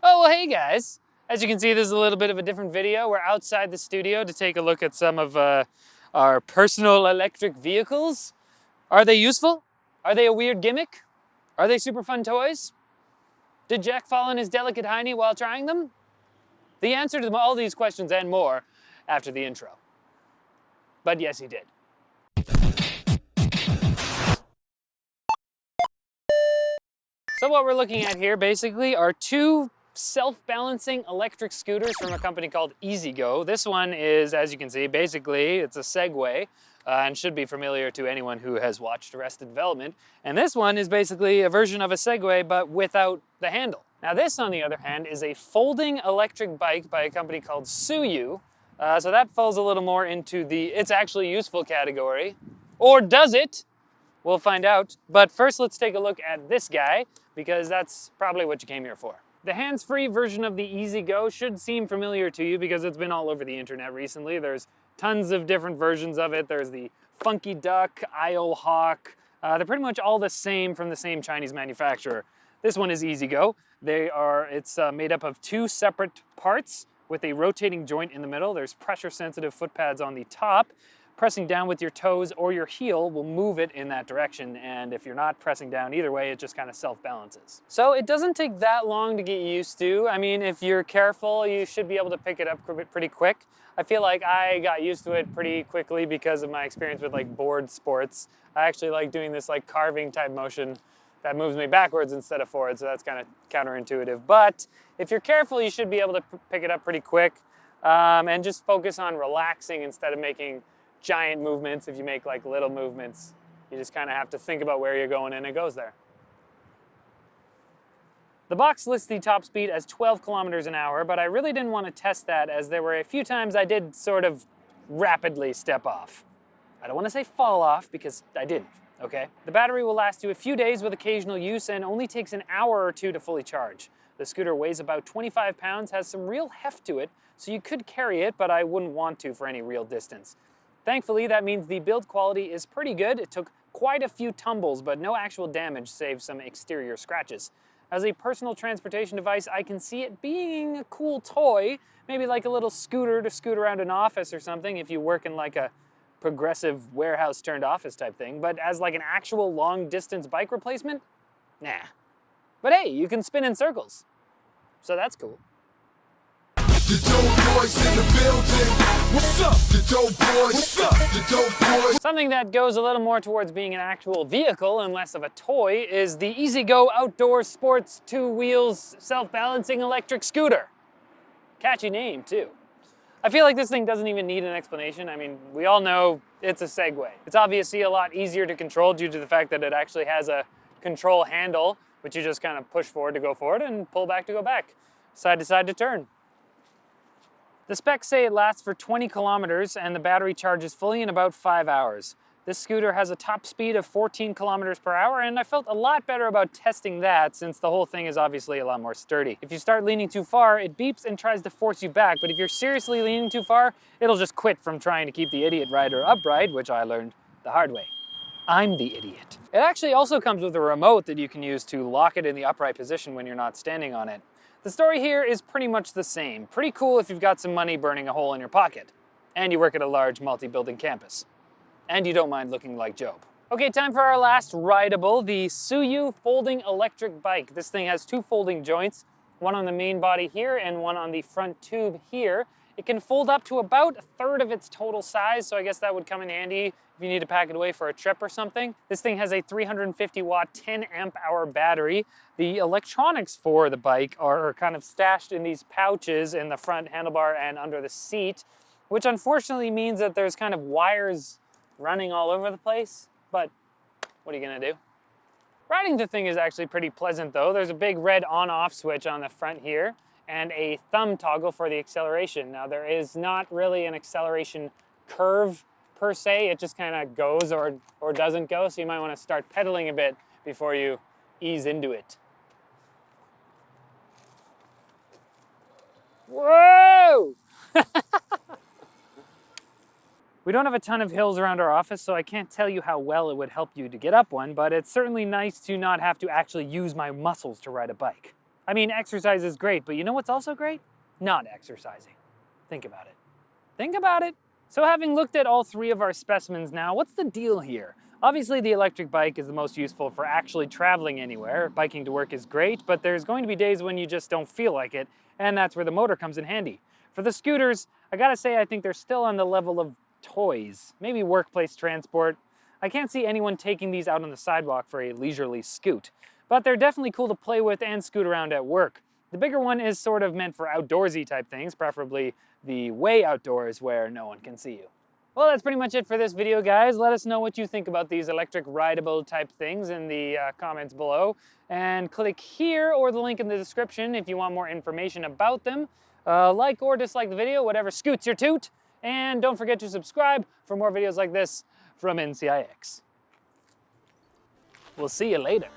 Oh, well, hey guys. As you can see, this is a little bit of a different video. We're outside the studio to take a look at some of our personal electric vehicles. Are they useful? Are they a weird gimmick? Are they super fun toys? Did Jack fall on his delicate hiney while trying them? The answer to all these questions and more after the intro. But yes, he did. So what we're looking at here basically are two self-balancing electric scooters from a company called Easygo. This one is, as you can see, basically it's a Segway and should be familiar to anyone who has watched Arrested Development. And this one is basically a version of a Segway but without the handle. Now this, on the other hand, is a folding electric bike by a company called Suyou. So that falls a little more into the it's actually useful category. Or does it? We'll find out. But first let's take a look at this guy, because that's probably what you came here for. The hands-free version of the Easygo should seem familiar to you because it's been all over the internet recently. There's tons of different versions of it. There's the Funky Duck, IO Hawk. They're pretty much all the same from the same Chinese manufacturer. This one is Easygo. It's made up of two separate parts with a rotating joint in the middle. There's pressure-sensitive foot pads on the top. Pressing down with your toes or your heel will move it in that direction, and if you're not pressing down either way, it just kind of self-balances. So it doesn't take that long to get used to. I mean, if you're careful, you should be able to pick it up pretty quick. I feel like I got used to it pretty quickly because of my experience with like board sports. I actually like doing this like carving type motion that moves me backwards instead of forward, so that's kind of counterintuitive. But if you're careful, you should be able to pick it up pretty quick and just focus on relaxing instead of making giant movements. If you make like little movements, you just kind of have to think about where you're going and it goes there. The box lists the top speed as 12 kilometers an hour, but I really didn't want to test that as there were a few times I did sort of rapidly step off. I don't want to say fall off because I didn't, okay? The battery will last you a few days with occasional use and only takes an hour or two to fully charge. The scooter weighs about 25 pounds, has some real heft to it, so you could carry it, but I wouldn't want to for any real distance. Thankfully, that means the build quality is pretty good. It took quite a few tumbles, but no actual damage save some exterior scratches. As a personal transportation device, I can see it being a cool toy, maybe like a little scooter to scoot around an office or something if you work in like a progressive warehouse turned office type thing, but as like an actual long distance bike replacement, nah. But hey, you can spin in circles, so that's cool. The dope boys in the building. What's up? The dope boys. What's up? The dope boys. Something that goes a little more towards being an actual vehicle and less of a toy is the Easygo Outdoor Sports 2 wheels self-balancing electric scooter. Catchy name too. I feel like this thing doesn't even need an explanation. I mean, we all know it's a Segway. It's obviously a lot easier to control due to the fact that it actually has a control handle, which you just kind of push forward to go forward and pull back to go back. Side to side to turn. The specs say it lasts for 20 kilometers and the battery charges fully in about 5 hours. This scooter has a top speed of 14 kilometers per hour, and I felt a lot better about testing that since the whole thing is obviously a lot more sturdy. If you start leaning too far, it beeps and tries to force you back, but if you're seriously leaning too far, it'll just quit from trying to keep the idiot rider upright, which I learned the hard way. I'm the idiot. It actually also comes with a remote that you can use to lock it in the upright position when you're not standing on it. The story here is pretty much the same. Pretty cool if you've got some money burning a hole in your pocket, and you work at a large multi-building campus, and you don't mind looking like Job. Okay, time for our last rideable, the Suyou folding electric bike. This thing has two folding joints, one on the main body here and one on the front tube here. It can fold up to about a third of its total size, so I guess that would come in handy if you need to pack it away for a trip or something. This thing has a 350 watt, 10 amp hour battery. The electronics for the bike are kind of stashed in these pouches in the front handlebar and under the seat, which unfortunately means that there's kind of wires running all over the place, but what are you gonna do? Riding the thing is actually pretty pleasant though. There's a big red on-off switch on the front here and a thumb toggle for the acceleration. Now there is not really an acceleration curve per se, it just kind of goes or doesn't go, so you might want to start pedaling a bit before you ease into it. Whoa! We don't have a ton of hills around our office, so I can't tell you how well it would help you to get up one, but it's certainly nice to not have to actually use my muscles to ride a bike. I mean, exercise is great, but you know what's also great? Not exercising. Think about it. Think about it. So having looked at all three of our specimens now, what's the deal here? Obviously the electric bike is the most useful for actually traveling anywhere. Biking to work is great, but there's going to be days when you just don't feel like it, and that's where the motor comes in handy. For the scooters, I gotta say I think they're still on the level of toys, maybe workplace transport. I can't see anyone taking these out on the sidewalk for a leisurely scoot, but they're definitely cool to play with and scoot around at work. The bigger one is sort of meant for outdoorsy type things, preferably the way outdoors where no one can see you. Well, that's pretty much it for this video, guys. Let us know what you think about these electric rideable type things in the comments below. And click here or the link in the description if you want more information about them. Like or dislike the video, whatever scoots your toot. And don't forget to subscribe for more videos like this from NCIX. We'll see you later.